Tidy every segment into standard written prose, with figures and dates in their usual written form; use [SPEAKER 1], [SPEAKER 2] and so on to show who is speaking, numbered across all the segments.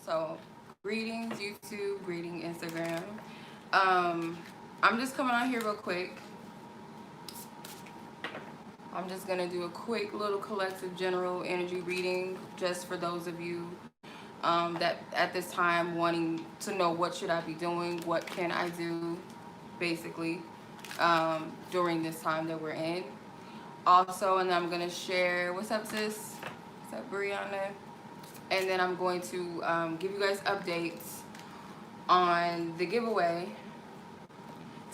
[SPEAKER 1] So, greetings YouTube, greeting Instagram. Um, I'm just coming on here real quick. I'm just gonna do a quick little collective general energy reading just for those of you that at this time wanting to know what should I be doing, what can I do, basically, during this time that we're in. Also, and I'm gonna share. What's up, sis? What's up, Brianna? And then I'm going to give you guys updates on the giveaway.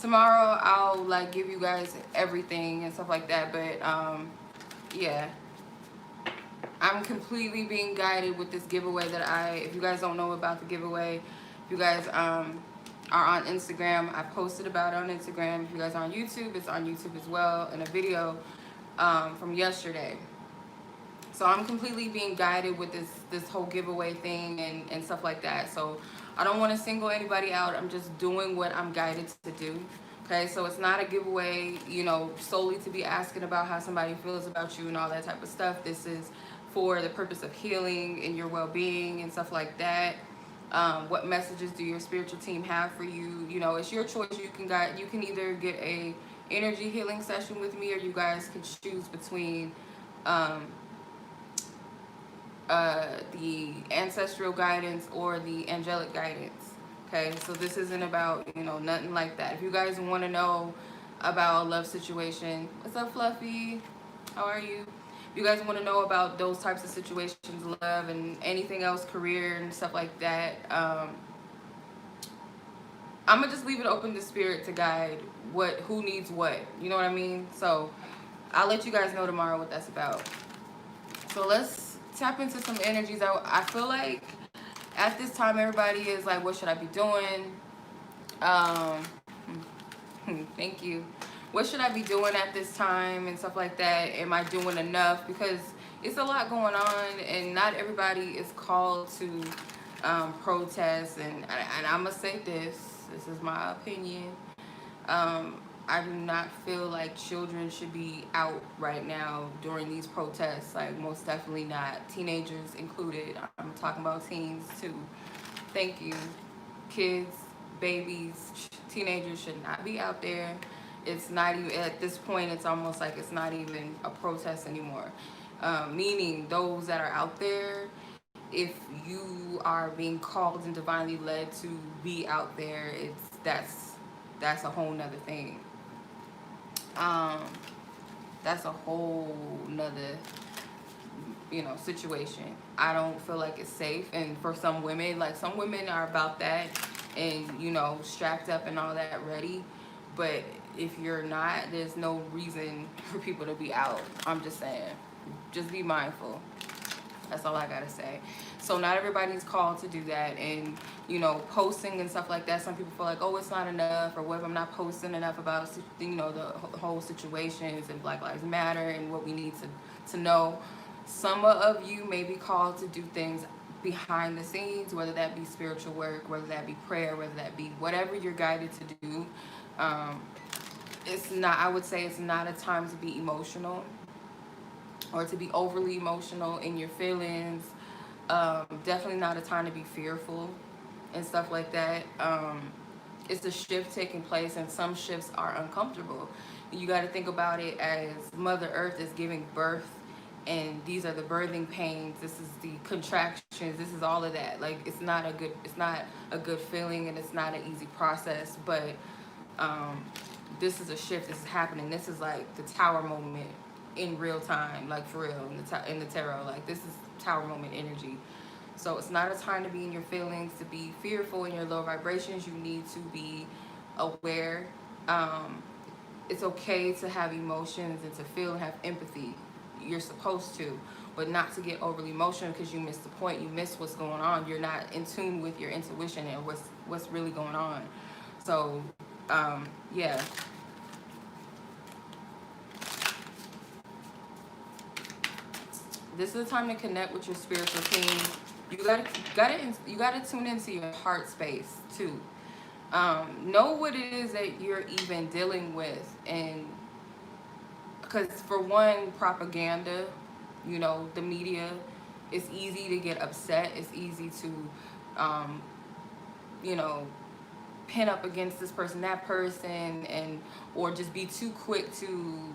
[SPEAKER 1] Tomorrow I'll like give you guys everything and stuff like that, but yeah, I'm completely being guided with this giveaway that if you guys don't know about the giveaway, if you guys are on Instagram, I posted about it on Instagram. If you guys are on YouTube, it's on YouTube as well in a video from yesterday. So I'm completely being guided with this whole giveaway thing and stuff like that. So I don't want to single anybody out. I'm just doing what I'm guided to do. Okay, so it's not a giveaway, solely to be asking about how somebody feels about you and all that type of stuff. This is for the purpose of healing and your well-being and stuff like that. What messages do your spiritual team have for you? It's your choice. You can either get a energy healing session with me, or you guys can choose between um, the ancestral guidance or the angelic guidance. Okay, so this isn't about, nothing like that. If you guys want to know about a love situation, what's up, Fluffy? How are you? If you guys want to know about those types of situations, love and anything else, career and stuff like that, I'm gonna just leave it open to spirit to guide who needs what. You know what I mean? So I'll let you guys know tomorrow what that's about. So let's tap into some energies. I feel like at this time everybody is like, what should I be doing? Um, thank you. What should I be doing at this time and stuff like that? Am I doing enough? Because it's a lot going on, and not everybody is called to protest. And I'm gonna say this. This is my opinion. I do not feel like children should be out right now during these protests. Like, most definitely not. Teenagers included. I'm talking about teens too. Thank you. Kids, babies, teenagers should not be out there. It's not even, at this point, it's almost like it's not even a protest anymore. Meaning those that are out there, if you are being called and divinely led to be out there, that's a whole nother thing. Um, that's a whole nother, situation. I don't feel like it's safe. And for some women, like, some women are about that and, strapped up and all that ready. But if you're not, there's no reason for people to be out. I'm just saying, just be mindful. That's all I gotta say. So not everybody's called to do that, and posting and stuff like that. Some people feel like, oh, it's not enough, or what if I'm not posting enough about the whole situations and Black Lives Matter and what we need to know. Some of you may be called to do things behind the scenes, whether that be spiritual work, whether that be prayer, whether that be whatever you're guided to do. Um, it's not. I would say it's not a time to be emotional or to be overly emotional in your feelings. Definitely not a time to be fearful and stuff like that. It's a shift taking place, and some shifts are uncomfortable. You got to think about it as Mother Earth is giving birth, and these are the birthing pains. This is the contractions. This is all of that. Like, it's not a good feeling, and it's not an easy process. But this is a shift. This is happening. This is like the Tower moment in real time, like, for real, in the tarot. Like, this is Tower moment energy. So it's not a time to be in your feelings, to be fearful in your low vibrations. You need to be aware. It's okay to have emotions and to feel and have empathy. You're supposed to, but not to get overly emotional, because you miss the point. You miss what's going on. You're not in tune with your intuition and what's really going on. So yeah. This is the time to connect with your spiritual team. You gotta tune into your heart space too. Know what it is that you're even dealing with, and because, for one, propaganda, the media, it's easy to get upset. It's easy to um, you know, pin up against this person, that person, and or just be too quick to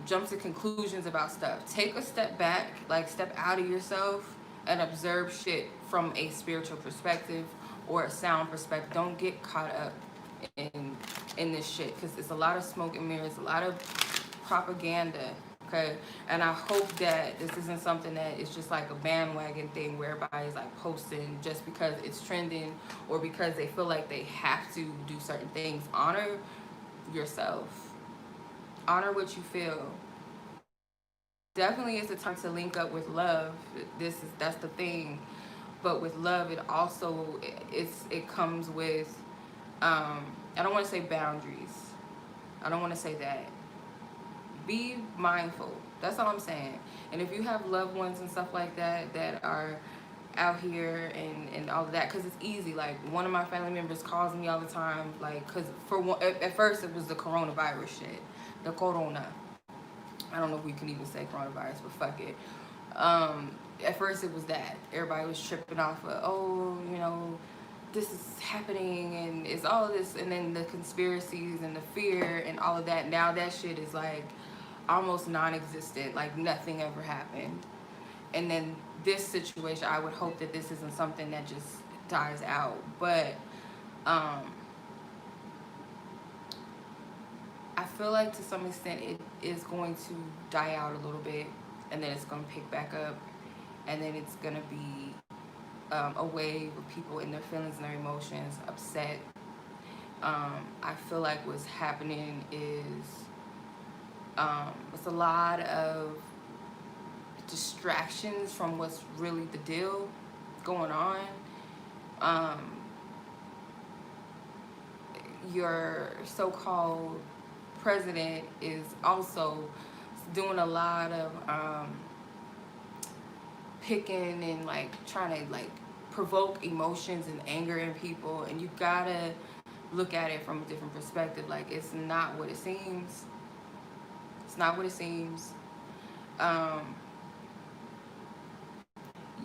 [SPEAKER 1] jump to conclusions about stuff. Take a step back, like step out of yourself and observe shit from a spiritual perspective or a sound perspective. Don't get caught up in in this shit because it's a lot of smoke and mirrors, a lot of propaganda. Okay, and I hope that this isn't something that is just like a bandwagon thing where everybody's like posting just because it's trending or because they feel like they have to do certain things. Honor yourself. Honor what you feel. Definitely is a time to link up with love. That's the thing. But with love, it also it comes with I don't want to say boundaries. I don't want to say that. Be mindful. That's all I'm saying. And if you have loved ones and stuff like that that are out here and all of that, because it's easy. Like one of my family members calls me all the time, like, because for one, at first it was the coronavirus shit, the corona. I don't know if we can even say coronavirus, but fuck it. At first it was that everybody was tripping off of, oh, you know, this is happening and it's all this, and then the conspiracies and the fear and all of that. Now that shit is like almost non-existent, like nothing ever happened. And then this situation, I would hope that this isn't something that just dies out, but I feel like to some extent it is going to die out a little bit, and then it's going to pick back up, and then it's going to be a wave of people in their feelings and their emotions, upset. I feel like what's happening is it's a lot of distractions from what's really the deal going on. Your so-called president is also doing a lot of picking and like trying to like provoke emotions and anger in people, and you gotta look at it from a different perspective. Like it's not what it seems. It's not what it seems.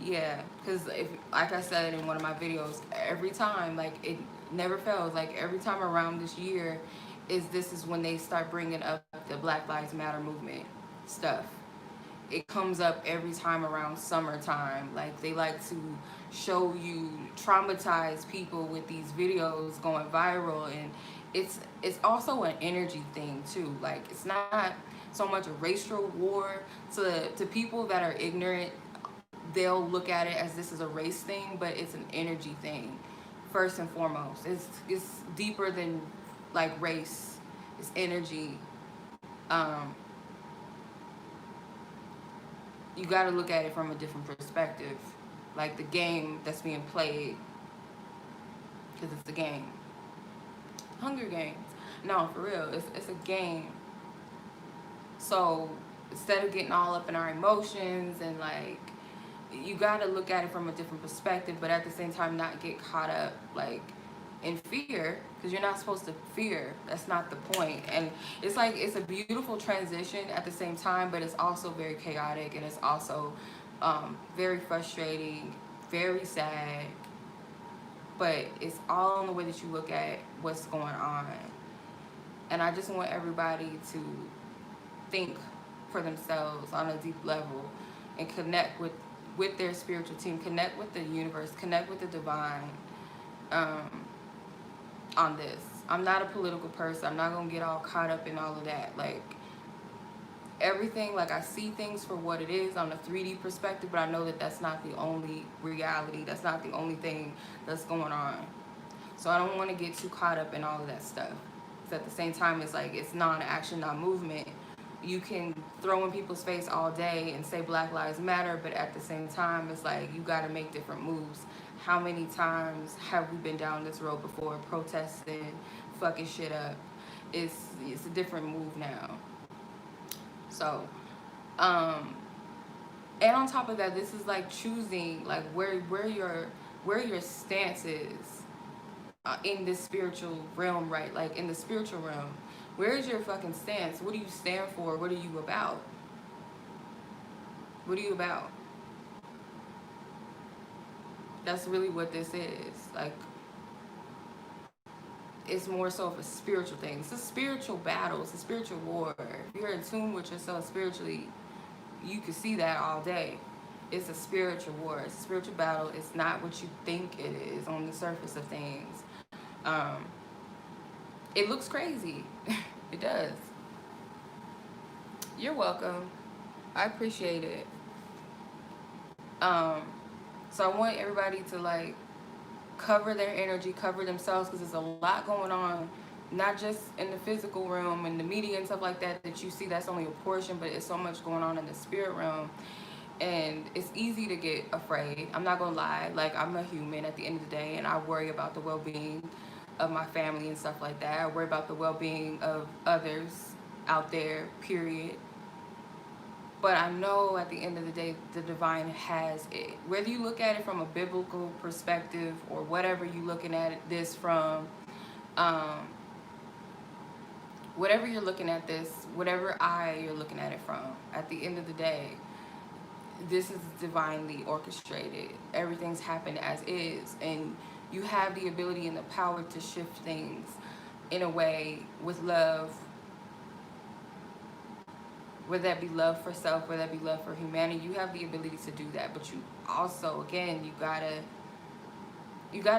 [SPEAKER 1] Yeah, because if, like I said in one of my videos, every time, like it never fails. Like every time around this year, this is when they start bringing up the Black Lives Matter movement stuff. It comes up every time around summertime. Like they like to show you traumatized people with these videos going viral, and it's also an energy thing too. Like it's not so much a racial war. To people that are ignorant, they'll look at it as this is a race thing, but it's an energy thing first and foremost. It's deeper than like race. It's energy. You got to look at it from a different perspective, like the game that's being played, because it's a game. Hunger Games. No, for real, it's a game. So instead of getting all up in our emotions and like, you got to look at it from a different perspective, but at the same time not get caught up like in fear, because you're not supposed to fear. That's not the point. And it's like it's a beautiful transition at the same time, but it's also very chaotic, and it's also very frustrating, very sad, but it's all in the way that you look at what's going on. And I just want everybody to think for themselves on a deep level and connect with their spiritual team, connect with the universe, connect with the divine on this. I'm not a political person. I'm not going to get all caught up in all of that. Like, everything, like, I see things for what it is on a 3D perspective, but I know that that's not the only reality. That's not the only thing that's going on. So I don't want to get too caught up in all of that stuff. Because at the same time, it's like, it's non-action, non-movement. You can throw in people's face all day and say Black Lives Matter, but at the same time, it's like, you got to make different moves. How many times have we been down this road before, protesting, fucking shit up? It's a different move now. So, and on top of that, this is like choosing like where your stance is in this spiritual realm, right? Like in the spiritual realm, where is your fucking stance? What do you stand for? What are you about? What are you about? That's really what this is. Like, it's more so of a spiritual thing. It's a spiritual battle. It's a spiritual war. If you're in tune with yourself spiritually, you can see that all day. It's a spiritual war. It's a spiritual battle. It's not what you think it is on the surface of things. Um, it looks crazy. It does. You're welcome. I appreciate it. Um, so I want everybody to like cover their energy, cover themselves, because there's a lot going on, not just in the physical realm and the media and stuff like that that you see. That's only a portion, but it's so much going on in the spirit realm. And it's easy to get afraid. I'm not gonna lie, like, I'm a human at the end of the day, and I worry about the well-being of my family and stuff like that. I worry about the well-being of others out there, period. But I know at the end of the day, the divine has it. Whether you look at it from a biblical perspective or whatever you're looking at this from, um, whatever you're looking at this, whatever eye you're looking at it from, at the end of the day, this is divinely orchestrated. Everything's happened as is, and you have the ability and the power to shift things in a way with love, whether that be love for self, whether that be love for humanity. You have the ability to do that, but you also, again, you gotta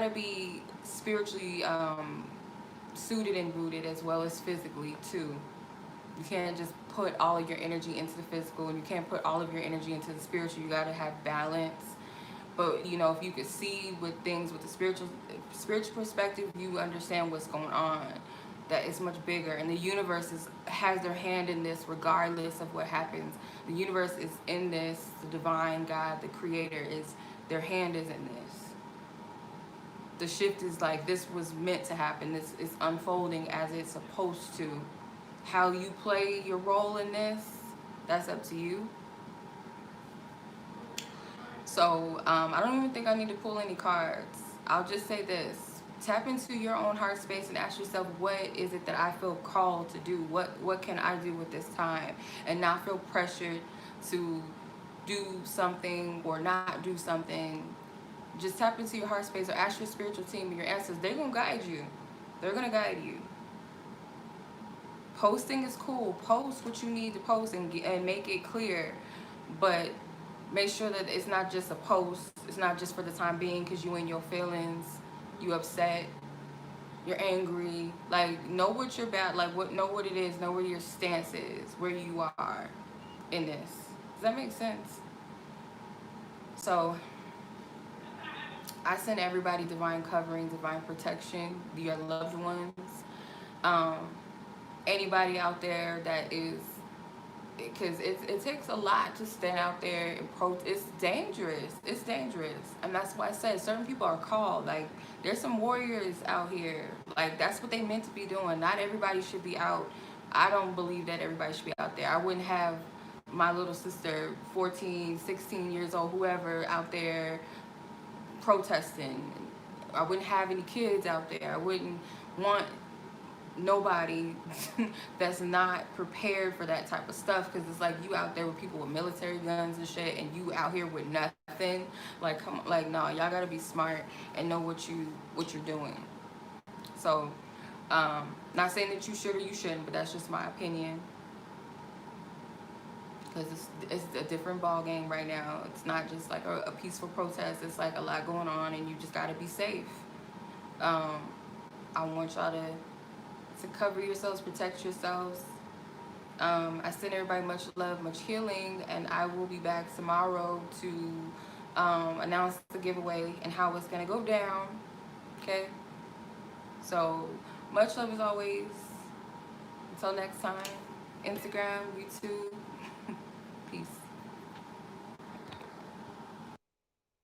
[SPEAKER 1] be spiritually suited and rooted, as well as physically too. You can't just put all of your energy into the physical, and you can't put all of your energy into the spiritual. You gotta have balance. But you know, if you could see with things with the spiritual perspective, you understand what's going on. That is much bigger, and the universe has their hand in this regardless of what happens. The universe is in this. The divine God, the creator, their hand is in this. The shift is like, this was meant to happen. This is unfolding as it's supposed to. How you play your role in this, that's up to you. So I don't even think I need to pull any cards. I'll just say this: tap into your own heart space and ask yourself, what is it that I feel called to do? What can I do with this time? And not feel pressured to do something or not do something. Just tap into your heart space or ask your spiritual team and your answers. They're going to guide you. They're going to guide you. Posting is cool. Post what you need to post and make it clear. But make sure that it's not just a post. It's not just for the time being because you in your feelings. You upset. You're angry. Like, know what you're about. Like, know what it is. Know where your stance is. Where you are in this. Does that make sense? So I send everybody divine covering, divine protection, your loved ones. Anybody out there that is, because it takes a lot to stand out there and it's dangerous. It's dangerous. And that's why I said certain people are called. Like, there's some warriors out here. Like, that's what they meant to be doing. Not everybody should be out. I don't believe that everybody should be out there. I wouldn't have my little sister, 14, 16 years old, whoever, out there protesting. I wouldn't have any kids out there. I wouldn't want nobody that's not prepared for that type of stuff, because it's like, you out there with people with military guns and shit, and you out here with nothing. Like, come on, like, no, y'all gotta be smart and know what you're doing. So not saying that you should or you shouldn't, but that's just my opinion, because it's a different ball game right now. It's not just like a peaceful protest. It's like a lot going on, and you just gotta be safe. I want y'all to cover yourselves, protect yourselves. I send everybody much love, much healing, and I will be back tomorrow to announce the giveaway and how it's gonna go down. Okay? So much love as always. Until next time. Instagram, YouTube,